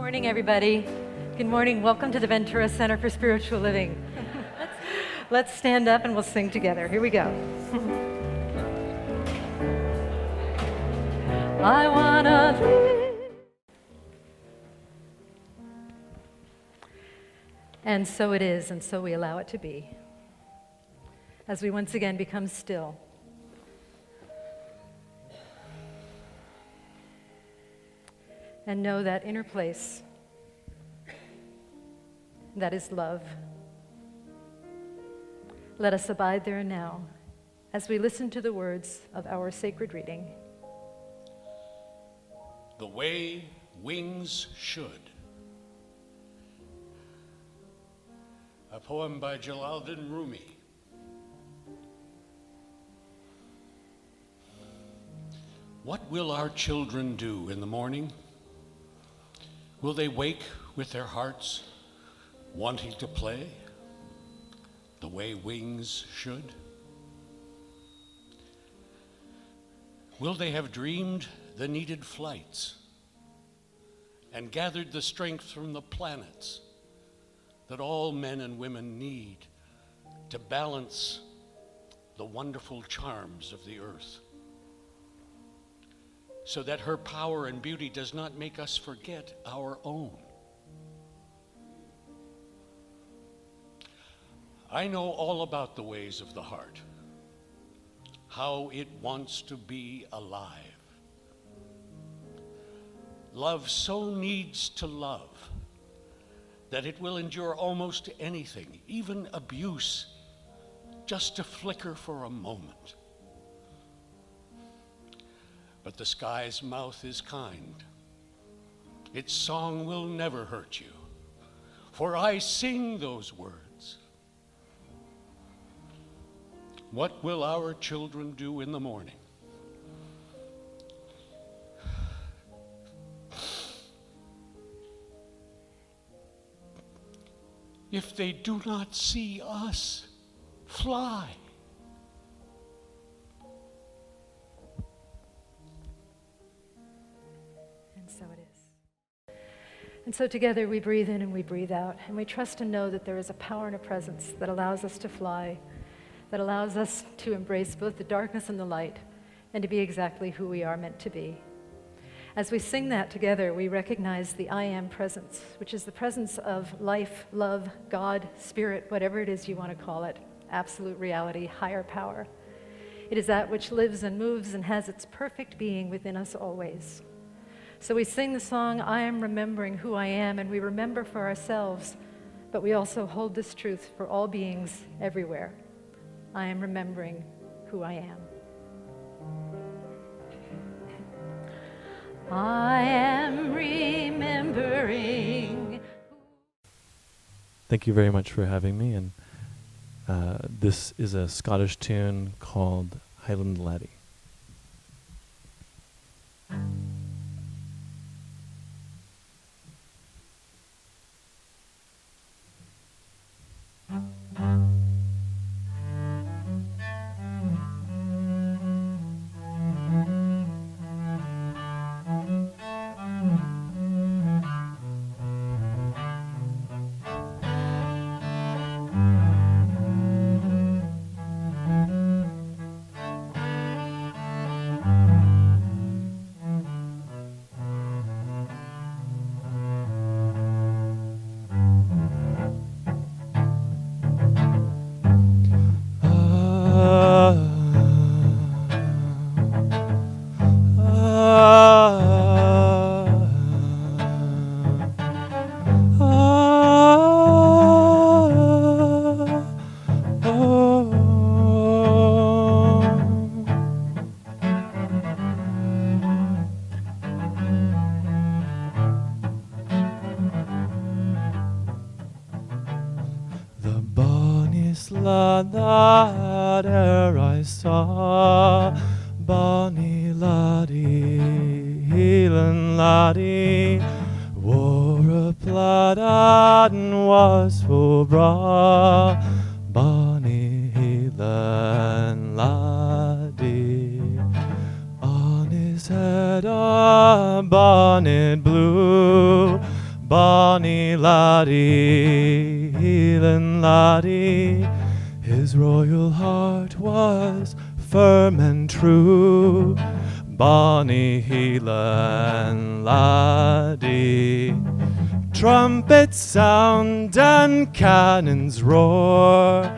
morning, everybody. Good morning. Welcome to the Ventura Center for Spiritual Living. Let's stand up and we'll sing together. Here we go. I wanna live. And so it is, and so we allow it to be. As we once again become still. And know that inner place that is love. Let us abide there now as we listen to the words of our sacred reading. The Way Wings Should. A poem by Jalaluddin Rumi. What will our children do in the morning? Will they wake with their hearts wanting to play the way wings should? Will they have dreamed the needed flights and gathered the strength from the planets that all men and women need to balance the wonderful charms of the earth, so that her power and beauty does not make us forget our own? I know all about the ways of the heart, how it wants to be alive. Love so needs to love that it will endure almost anything, even abuse, just to flicker for a moment. But the sky's mouth is kind. Its song will never hurt you, for I sing those words. What will our children do in the morning? If they do not see us fly. So it is. And so together we breathe in and we breathe out, and we trust and know that there is a power and a presence that allows us to fly, that allows us to embrace both the darkness and the light, and to be exactly who we are meant to be. As we sing that together, we recognize the I Am presence, which is the presence of life, love, God, spirit, whatever it is you want to call it, absolute reality, higher power. It is that which lives and moves and has its perfect being within us always. So we sing the song, I am remembering who I am, and we remember for ourselves, but we also hold this truth for all beings everywhere. I am remembering who I am. I am remembering. Thank you very much for having me, and this is a Scottish tune called Highland Laddie. That ere I saw, bonny laddie, Highland laddie, wore a plaid and was full bra, bonny Highland laddie. On his head a bonnet blue, bonny laddie, healing laddie. His royal heart was firm and true, bonny healing laddie. Trumpets sound and cannons roar,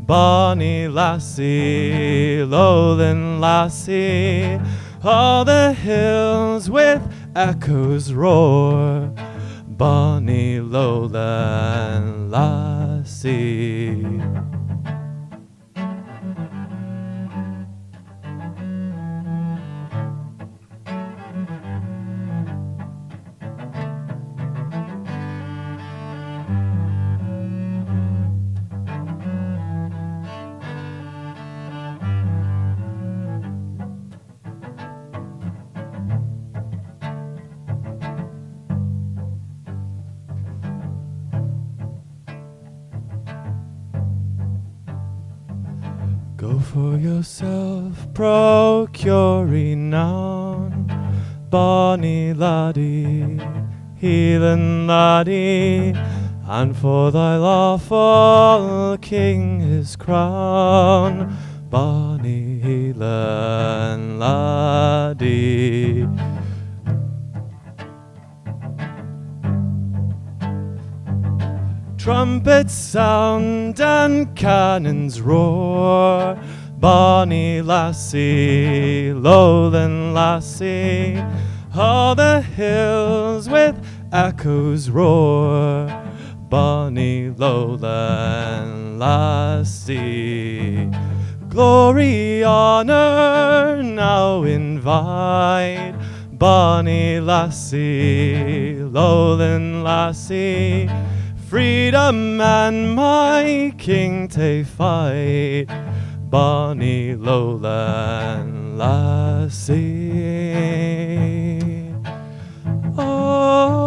bonny lassie, lowland lassie. All the hills with echoes roar, bonny lowland lassie. Go for yourself, procure renown, bonny laddie, healing laddie, and for thy lawful king his crown, bonny healing laddie. Trumpets sound and cannons roar, bonny lassie, lowland lassie. All the hills with echoes roar, bonny lowland lassie. Glory, honor now invite, bonny lassie, lowland lassie. Freedom and my king to fight, bonny lowland lassie. Oh,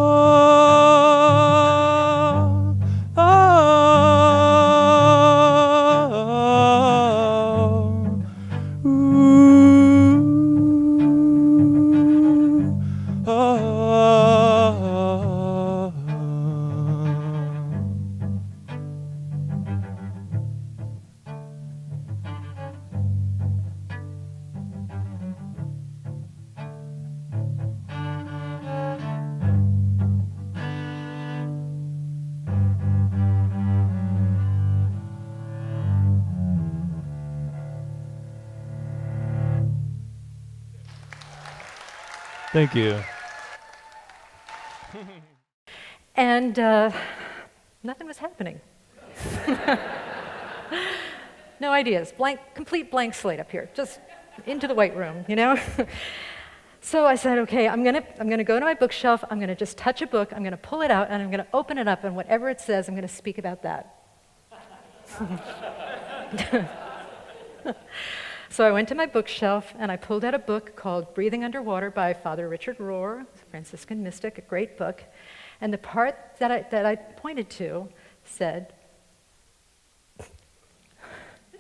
oh, ooh, oh. Thank you. And nothing was happening. No ideas, complete blank slate up here, just into the white room, you know? So I said, okay, I'm gonna go to my bookshelf, I'm gonna just touch a book, I'm gonna pull it out, and I'm gonna open it up, and whatever it says, I'm gonna speak about that. So I went to my bookshelf, and I pulled out a book called Breathing Underwater by Father Richard Rohr, a Franciscan mystic, a great book. And the part that I pointed to said, I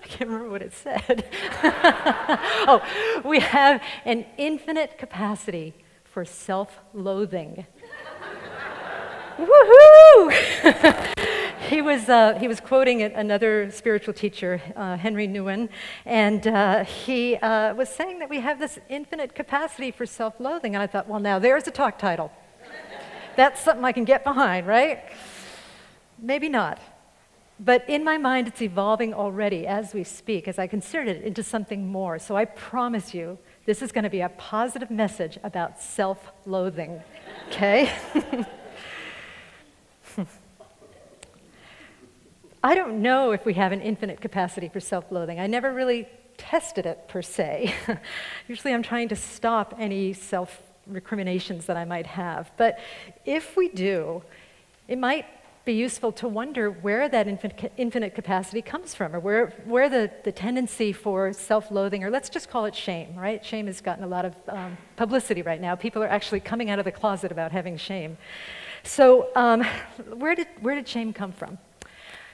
can't remember what it said. Oh, we have an infinite capacity for self-loathing. Woohoo! He was quoting another spiritual teacher, Henry Nouwen, and he was saying that we have this infinite capacity for self-loathing. And I thought, well, now there's a talk title. That's something I can get behind, right? Maybe not. But in my mind, it's evolving already as we speak, as I considered it into something more. So I promise you, this is going to be a positive message about self-loathing, okay? I don't know if we have an infinite capacity for self-loathing. I never really tested it, per se. Usually I'm trying to stop any self-recriminations that I might have. But if we do, it might be useful to wonder where that infinite capacity comes from, or where the tendency for self-loathing, or let's just call it shame, right? Shame has gotten a lot of publicity right now. People are actually coming out of the closet about having shame. So where did shame come from?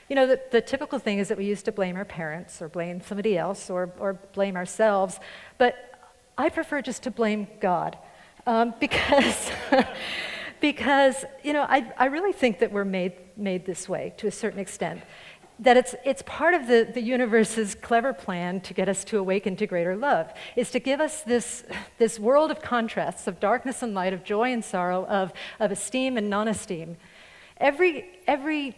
You know, the typical thing is that we used to blame our parents or blame somebody else or blame ourselves, but I prefer just to blame God because Because, I really think that we're made this way to a certain extent. That it's part of the universe's clever plan to get us to awaken to greater love, is to give us this world of contrasts, of darkness and light, of joy and sorrow, of esteem and non-esteem. Every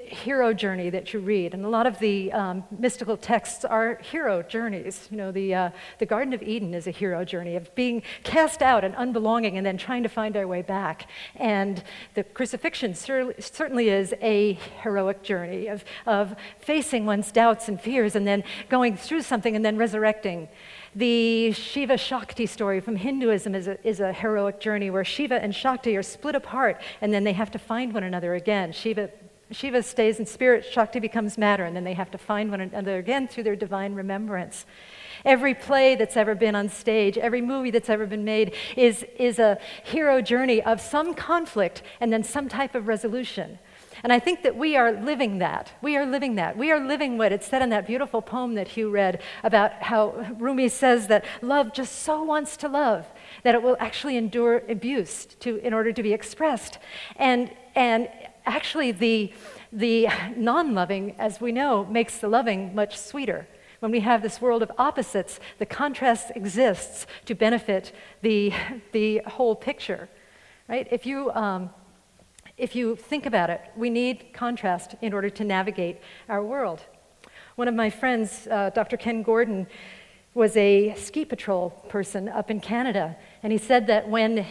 hero journey that you read, and a lot of the mystical texts are hero journeys. The Garden of Eden is a hero journey of being cast out and unbelonging and then trying to find our way back. And the crucifixion certainly is a heroic journey of facing one's doubts and fears and then going through something and then resurrecting. The Shiva Shakti story from Hinduism is a heroic journey where Shiva and Shakti are split apart and then they have to find one another again. Shiva stays in spirit, Shakti becomes matter, and then they have to find one another again through their divine remembrance. Every play that's ever been on stage, every movie that's ever been made is a hero journey of some conflict and then some type of resolution. And I think that we are living that. We are living that. We are living what it said in that beautiful poem that Hugh read about how Rumi says that love just so wants to love that it will actually endure abuse in order to be expressed. And actually, the non-loving, as we know, makes the loving much sweeter. When we have this world of opposites, the contrast exists to benefit the whole picture, right? If you think about it, we need contrast in order to navigate our world. One of my friends, Dr. Ken Gordon, was a ski patrol person up in Canada, and he said that when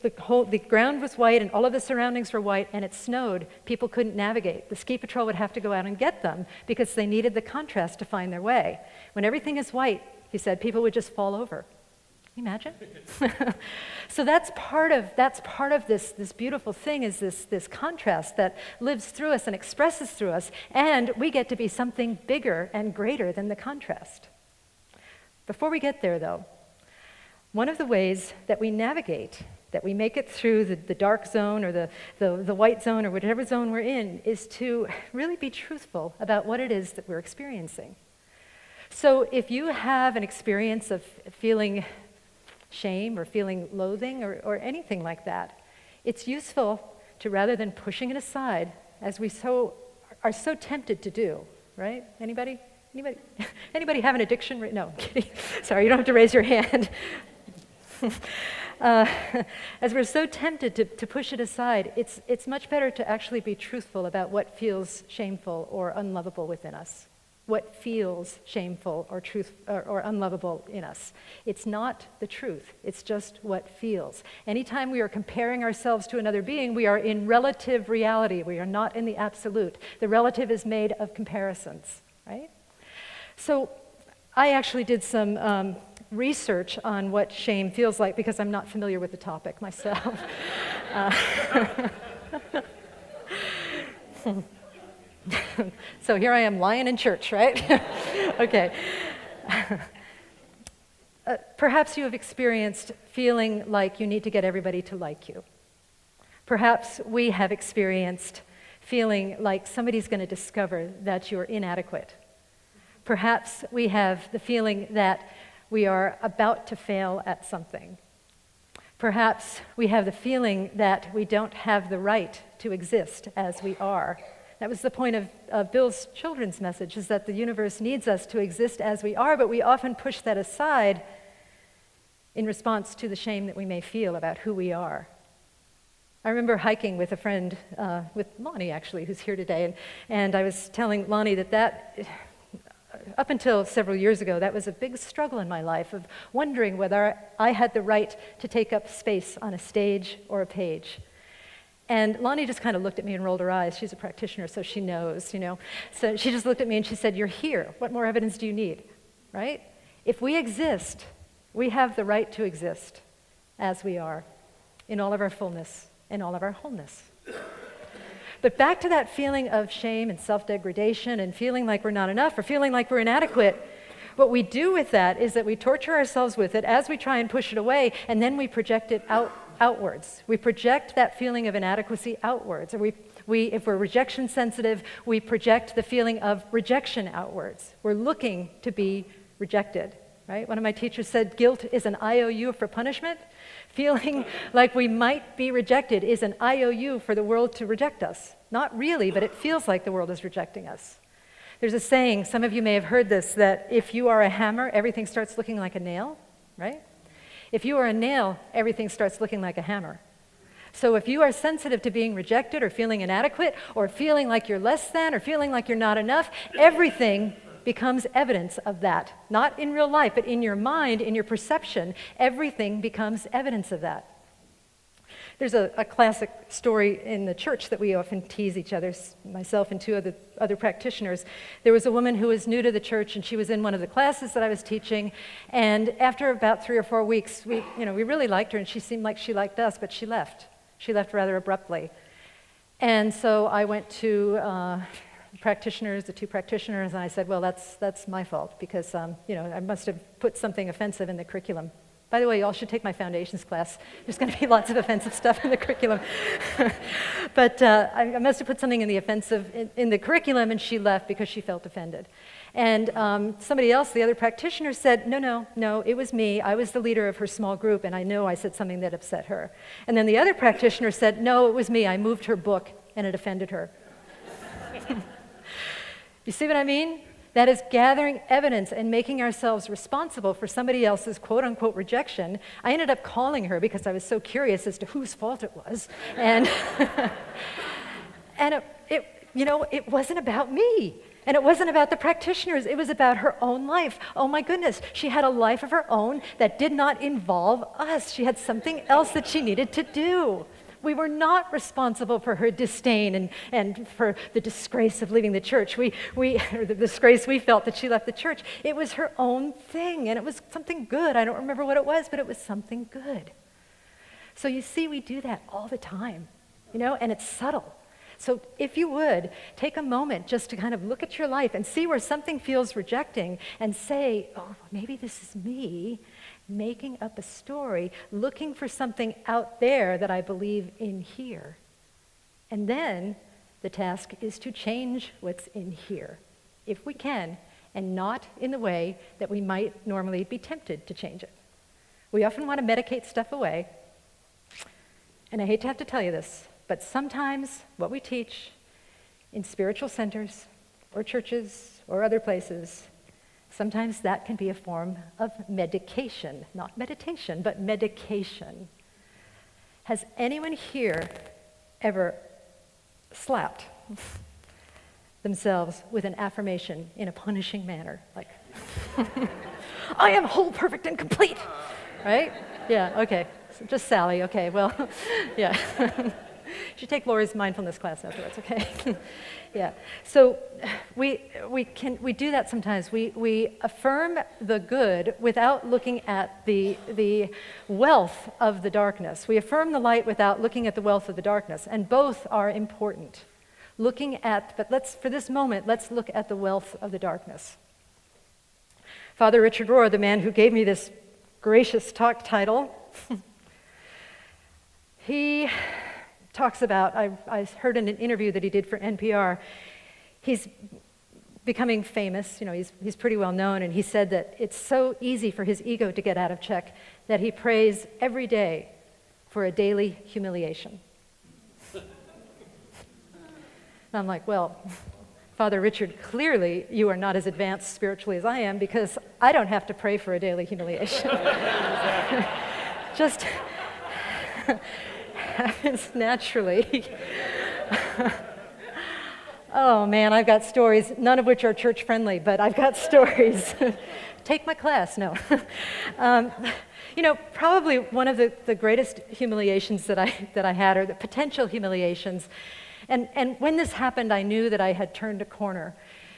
the ground was white and all of the surroundings were white and it snowed, people couldn't navigate. The ski patrol would have to go out and get them because they needed the contrast to find their way. When everything is white, he said, people would just fall over. Can you imagine? So that's part of this beautiful thing, is this contrast that lives through us and expresses through us, and we get to be something bigger and greater than the contrast. Before we get there, though, one of the ways that we navigate, that we make it through the dark zone or the white zone or whatever zone we're in, is to really be truthful about what it is that we're experiencing. So if you have an experience of feeling shame or feeling loathing or anything like that, it's useful to, rather than pushing it aside, as we are so tempted to do, right? Anybody have an addiction? No, I'm kidding. Sorry, you don't have to raise your hand. As we're so tempted to push it aside, it's much better to actually be truthful about what feels shameful or unlovable within us. What feels shameful or unlovable in us. It's not the truth, it's just what feels. Anytime we are comparing ourselves to another being, we are in relative reality. We are not in the absolute. The relative is made of comparisons, right? So I actually did some research on what shame feels like because I'm not familiar with the topic myself. So here I am lying in church, right? Okay. Perhaps you have experienced feeling like you need to get everybody to like you. Perhaps we have experienced feeling like somebody's going to discover that you're inadequate. Perhaps we have the feeling that we are about to fail at something. Perhaps we have the feeling that we don't have the right to exist as we are. That was the point of Bill's children's message, is that the universe needs us to exist as we are, but we often push that aside in response to the shame that we may feel about who we are. I remember hiking with a friend, with Lonnie actually, who's here today, and I was telling Lonnie that up until several years ago, that was a big struggle in my life of wondering whether I had the right to take up space on a stage or a page. And Lonnie just kind of looked at me and rolled her eyes. She's a practitioner, so she knows, So she just looked at me and she said, "You're here. What more evidence do you need?" Right? If we exist, we have the right to exist as we are, in all of our fullness, in all of our wholeness. But back to that feeling of shame and self-degradation and feeling like we're not enough or feeling like we're inadequate, what we do with that is that we torture ourselves with it as we try and push it away, and then we project it outwards. We project that feeling of inadequacy outwards. Or if we're rejection sensitive, we project the feeling of rejection outwards. We're looking to be rejected. right? One of my teachers said guilt is an IOU for punishment. Feeling like we might be rejected is an IOU for the world to reject us. Not really, but it feels like the world is rejecting us. There's a saying, some of you may have heard this, that if you are a hammer, everything starts looking like a nail, right? If you are a nail, everything starts looking like a hammer. So if you are sensitive to being rejected or feeling inadequate or feeling like you're less than or feeling like you're not enough, everything becomes evidence of that. Not in real life, but in your mind, in your perception, everything becomes evidence of that. There's a classic story in the church that we often tease each other, myself and two other practitioners. There was a woman who was new to the church, and she was in one of the classes that I was teaching, and after about 3 or 4 weeks, we really liked her, and she seemed like she liked us, but she left. She left rather abruptly. And so I went to the two practitioners, and I said, well, that's my fault, because I must have put something offensive in the curriculum. By the way, you all should take my foundations class. There's going to be lots of offensive stuff in the curriculum. But I must have put something in the curriculum, and she left because she felt offended. And somebody else, the other practitioner, said, no, it was me. I was the leader of her small group, and I know I said something that upset her. And then the other practitioner said, no, it was me. I moved her book, and it offended her. You see what I mean? That is gathering evidence and making ourselves responsible for somebody else's quote-unquote rejection. I ended up calling her because I was so curious as to whose fault it was. And, and it wasn't about me. And it wasn't about the practitioners. It was about her own life. Oh my goodness, she had a life of her own that did not involve us. She had something else that she needed to do. We were not responsible for her disdain and for the disgrace of leaving the church. Or the disgrace we felt that she left the church. It was her own thing, and it was something good. I don't remember what it was, but it was something good. So you see, we do that all the time, and it's subtle. So if you would, take a moment just to kind of look at your life and see where something feels rejecting and say, oh, maybe this is me making up a story, looking for something out there that I believe in here. And then the task is to change what's in here, if we can, and not in the way that we might normally be tempted to change it. We often want to medicate stuff away, and I hate to have to tell you this, but sometimes what we teach in spiritual centers or churches or other places, sometimes that can be a form of medication, not meditation, but medication. Has anyone here ever slapped themselves with an affirmation in a punishing manner? Like, I am whole, perfect, and complete, right? Yeah, okay, so just Sally, okay, well, yeah. You should take Lori's mindfulness class afterwards, okay? Yeah. So we do that sometimes. We affirm the good without looking at the wealth of the darkness. We affirm the light without looking at the wealth of the darkness, and both are important. But for this moment, let's look at the wealth of the darkness. Father Richard Rohr, the man who gave me this gracious talk title, he talks about, I heard in an interview that he did for NPR, he's becoming famous, he's pretty well known, and he said that it's so easy for his ego to get out of check that he prays every day for a daily humiliation. And I'm like, well, Father Richard, clearly you are not as advanced spiritually as I am, because I don't have to pray for a daily humiliation. Just happens naturally. Oh man, I've got stories, none of which are church friendly, but I've got stories. Take my class, no. Probably one of the greatest humiliations that I had, or the potential humiliations, and when this happened, I knew that I had turned a corner.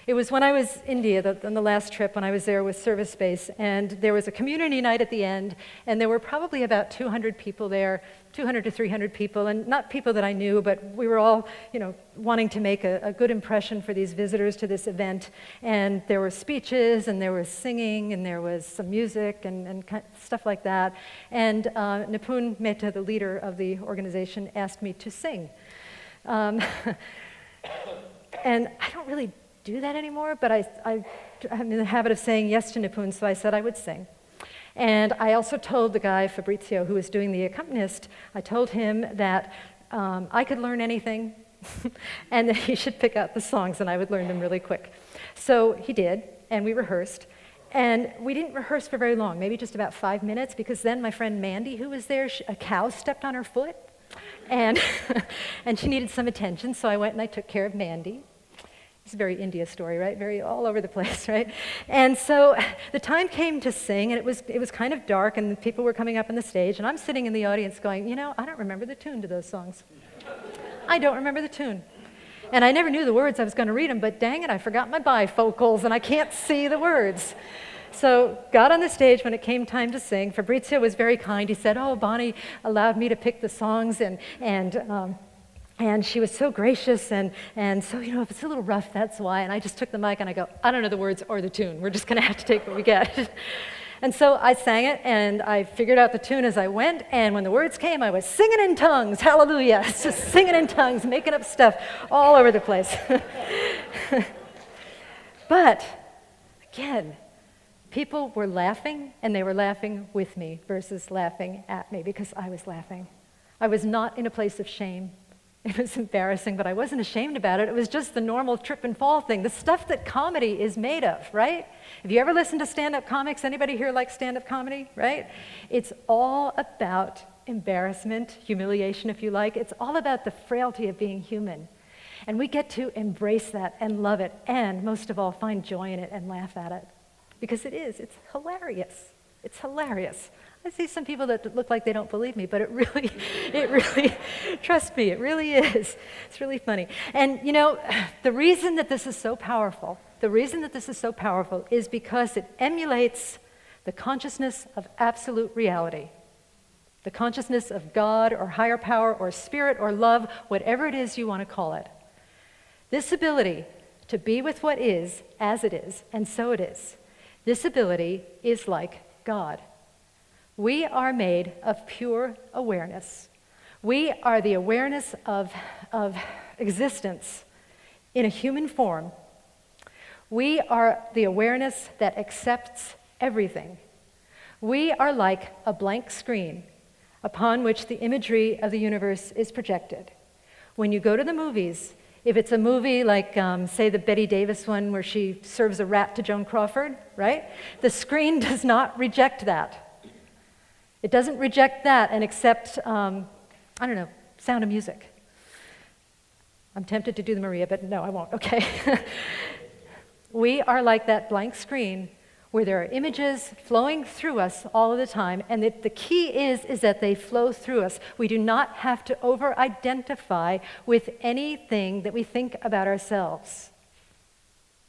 It was when I was in India, on the last trip, when I was there with Service Base, and there was a community night at the end, and there were probably about 200 people there, 200 to 300 people, and not people that I knew, but we were all, wanting to make a good impression for these visitors to this event, and there were speeches, and there was singing, and there was some music, and stuff like that, and Nipun Mehta, the leader of the organization, asked me to sing. And I don't really do that anymore, but I I'm in the habit of saying yes to Nipun, so I said I would sing. And I also told the guy, Fabrizio, who was doing the accompanist, I told him that I could learn anything and that he should pick out the songs and I would learn them really quick. So he did, and we rehearsed. And we didn't rehearse for very long, maybe just about 5 minutes, because then my friend Mandy, who was there, a cow stepped on her foot, and, and she needed some attention, so I went and I took care of Mandy. It's a very India story, right? Very all over the place, right? And so the time came to sing, and it was kind of dark, and people were coming up on the stage, and I'm sitting in the audience going, you know, I don't remember the tune to those songs. I don't remember the tune. And I never knew the words. I was going to read them, but dang it, I forgot my bifocals, and I can't see the words. So got on the stage when it came time to sing. Fabrizio was very kind. He said, oh, Bonnie allowed me to pick the songs, and she was so gracious, and so, you know, if it's a little rough, that's why. And I just took the mic and I go, I don't know the words or the tune. We're just going to have to take what we get. And so I sang it, and I figured out the tune as I went, and when the words came, I was singing in tongues, hallelujah, just singing in tongues, making up stuff all over the place. But, again, people were laughing, and they were laughing with me versus laughing at me, because I was laughing. I was not in a place of shame. It was embarrassing, but I wasn't ashamed about it. It was just the normal trip and fall thing, the stuff that comedy is made of, right? Have you ever listened to stand-up comics? Anybody here like stand-up comedy, right? It's all about embarrassment, humiliation, if you like. It's all about the frailty of being human. And we get to embrace that and love it, and most of all, find joy in it and laugh at it. Because it's hilarious. It's hilarious. I see some people that look like they don't believe me, but it really, trust me, it really is. It's really funny. And you know, the reason that this is so powerful, is because it emulates the consciousness of absolute reality. The consciousness of God or higher power or spirit or love, whatever it is you want to call it. This ability to be with what is as it is, and so it is. This ability is like God. We are made of pure awareness. We are the awareness of existence in a human form. We are the awareness that accepts everything. We are like a blank screen upon which the imagery of the universe is projected. When you go to the movies, if it's a movie like, say, the Bette Davis one where she serves a rat to Joan Crawford, right? The screen does not reject that. It doesn't reject that and accept, I don't know, Sound of Music. I'm tempted to do the Maria, but no, I won't, okay. We are like that blank screen where there are images flowing through us all of the time, and the key is that they flow through us. We do not have to over-identify with anything that we think about ourselves.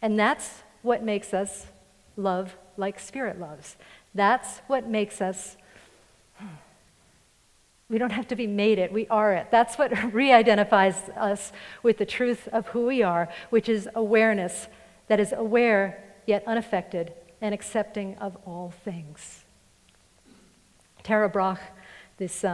And that's what makes us love like Spirit loves. That's what makes us, we don't have to be made it, we are it. That's what re-identifies us with the truth of who we are, which is awareness that is aware yet unaffected and accepting of all things. Tara Brach, this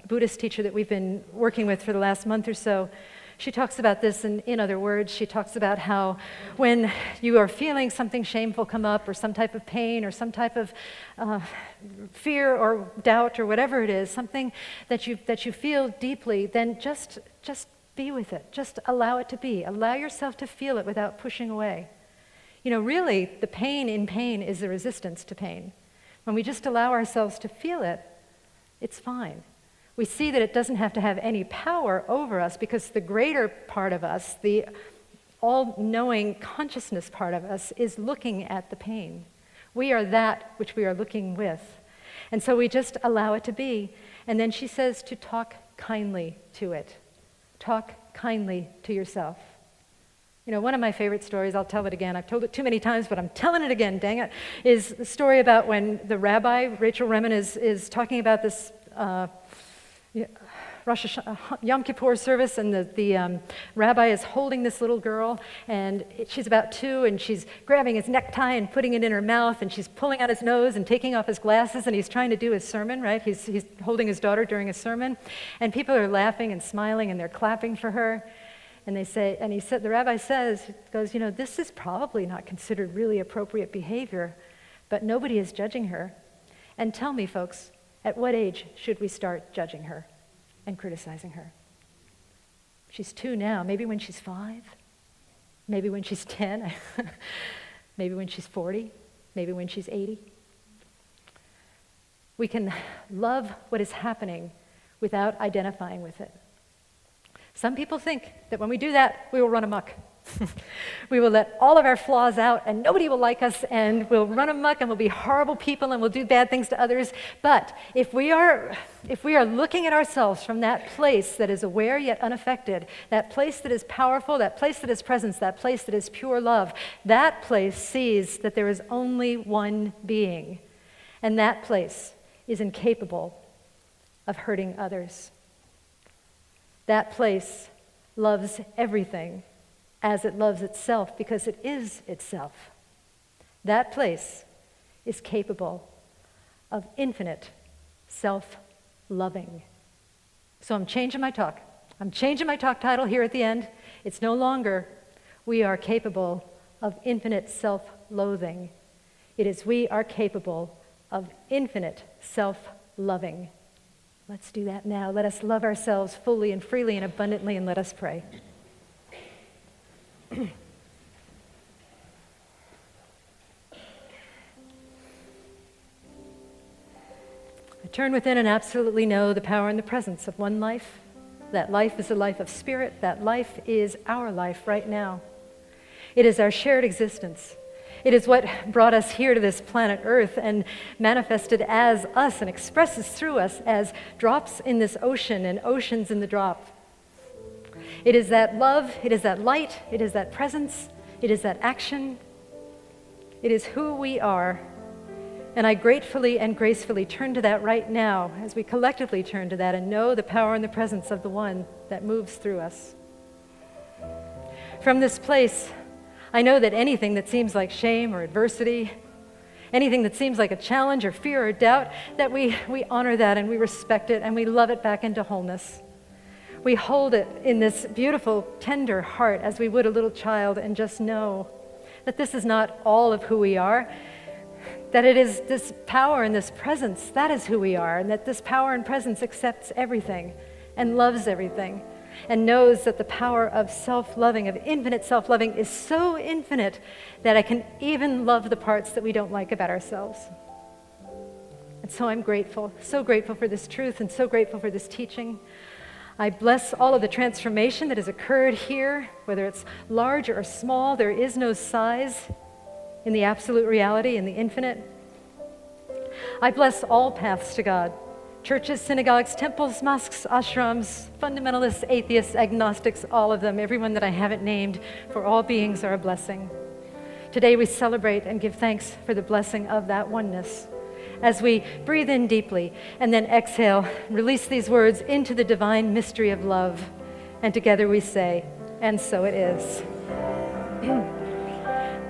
Buddhist teacher that we've been working with for the last month or so, she talks about this in other words. She talks about how when you are feeling something shameful come up, or some type of pain, or some type of fear or doubt or whatever it is, something that you feel deeply, then just be with it. Just allow it to be. Allow yourself to feel it without pushing away. You know, really, the pain in pain is the resistance to pain. When we just allow ourselves to feel it, it's fine. We see that it doesn't have to have any power over us, because the greater part of us, the all-knowing consciousness part of us, is looking at the pain. We are that which we are looking with. And so we just allow it to be. And then she says to talk kindly to it. Talk kindly to yourself. You know, one of my favorite stories, I'll tell it again, I've told it too many times, but I'm telling it again, dang it, is the story about when the rabbi, Rachel Remen, is talking about this Yom Kippur service, and the rabbi is holding this little girl, and she's about 2, and she's grabbing his necktie and putting it in her mouth, and she's pulling out his nose and taking off his glasses, and he's trying to do his sermon, right? He's holding his daughter during a sermon, and people are laughing and smiling, and they're clapping for her. And they say, and he said, the rabbi says, goes, this is probably not considered really appropriate behavior, but nobody is judging her. And tell me, folks, at what age should we start judging her and criticizing her? She's 2 now, maybe when she's 5, maybe when she's 10, maybe when she's 40, maybe when she's 80. We can love what is happening without identifying with it. Some people think that when we do that, we will run amok. We will let all of our flaws out and nobody will like us and we'll run amok and we'll be horrible people and we'll do bad things to others. But if we are looking at ourselves from that place that is aware yet unaffected, that place that is powerful, that place that is presence, that place that is pure love, that place sees that there is only one being, and that place is incapable of hurting others. That place loves everything as it loves itself because it is itself. That place is capable of infinite self-loving. So I'm changing my talk. I'm changing my talk title here at the end. It's no longer, we are capable of infinite self-loathing. It is, we are capable of infinite self-loving. Let's do that now. Let us love ourselves fully and freely and abundantly, and let us pray. I turn within and absolutely know the power and the presence of one life. That life is a life of spirit. That life is our life right now. It is our shared existence. It is what brought us here to this planet Earth and manifested as us and expresses through us as drops in this ocean and oceans in the drop. It is that love, it is that light, it is that presence, it is that action. It is who we are. And I gratefully and gracefully turn to that right now as we collectively turn to that and know the power and the presence of the one that moves through us. From this place, I know that anything that seems like shame or adversity, anything that seems like a challenge or fear or doubt, that we honor that and we respect it and we love it back into wholeness. We hold it in this beautiful, tender heart as we would a little child and just know that this is not all of who we are, that it is this power and this presence, that is who we are, and that this power and presence accepts everything and loves everything and knows that the power of self-loving, of infinite self-loving, is so infinite that I can even love the parts that we don't like about ourselves. And so I'm grateful, so grateful for this truth and so grateful for this teaching. I bless all of the transformation that has occurred here, whether it's large or small. There is no size in the absolute reality, in the infinite. I bless all paths to God. Churches, synagogues, temples, mosques, ashrams, fundamentalists, atheists, agnostics, all of them, everyone that I haven't named, for all beings are a blessing. Today we celebrate and give thanks for the blessing of that oneness. As we breathe in deeply and then exhale, release these words into the divine mystery of love. And together we say, and so it is.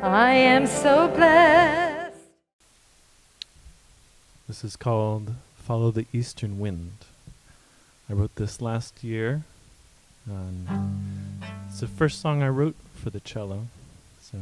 I am so blessed. This is called Follow the Eastern Wind. I wrote this last year. It's the first song I wrote for the cello. So.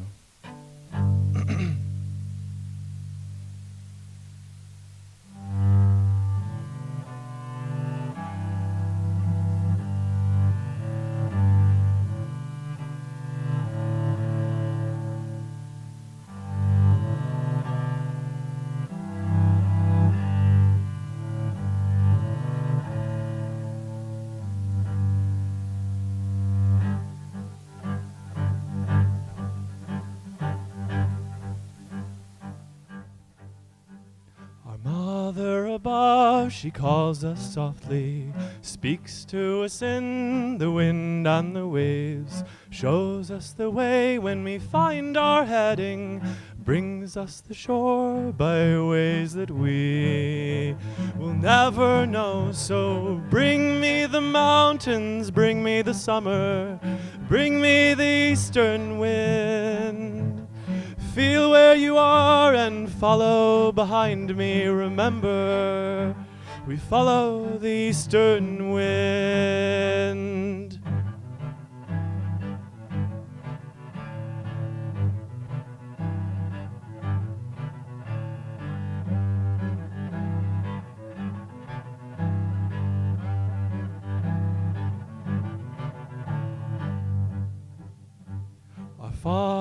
She calls us softly, speaks to us in the wind and the waves, shows us the way when we find our heading, brings us the shore by ways that we will never know. So bring me the mountains, bring me the summer, bring me the eastern wind. Feel where you are and follow behind me. Remember, we follow the eastern wind.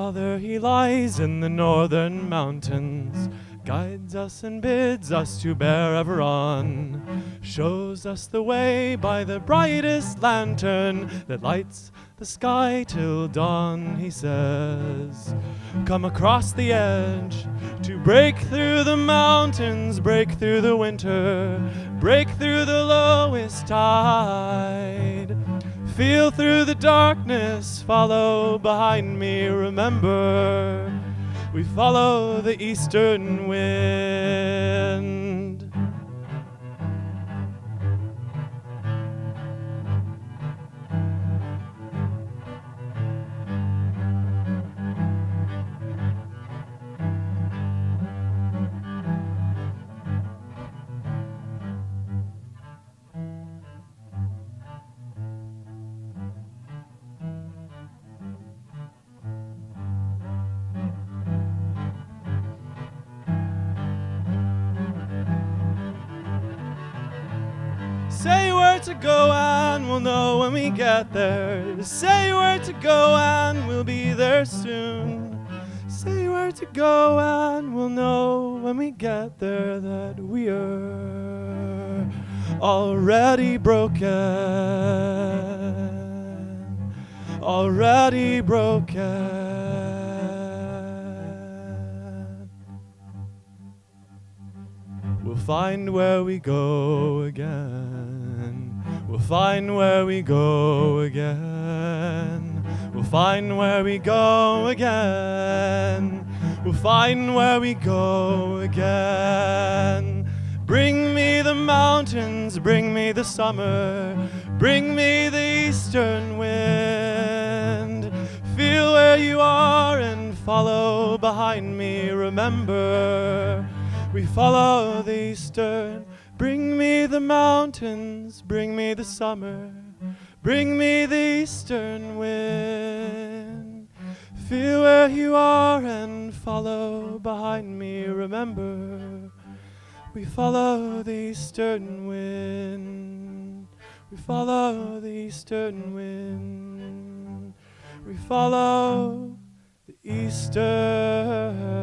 Father, he lies in the northern mountains, guides us and bids us to bear ever on, shows us the way by the brightest lantern that lights the sky till dawn, he says. Come across the edge to break through the mountains, break through the winter, break through the lowest tide. Feel through the darkness, follow behind me, remember, we follow the eastern wind. Say where to go and we'll know when we get there. Say where to go and we'll be there soon. Say where to go and we'll know when we get there that we are already broken. Already broken. We'll find where we go again. We'll find where we go again. We'll find where we go again. We'll find where we go again. Bring me the mountains, bring me the summer, bring me the eastern wind. Feel where you are and follow behind me, remember, we follow the eastern. Bring me the mountains, bring me the summer, bring me the eastern wind. Feel where you are and follow behind me, remember, we follow the eastern wind. We follow the eastern wind. We follow the eastern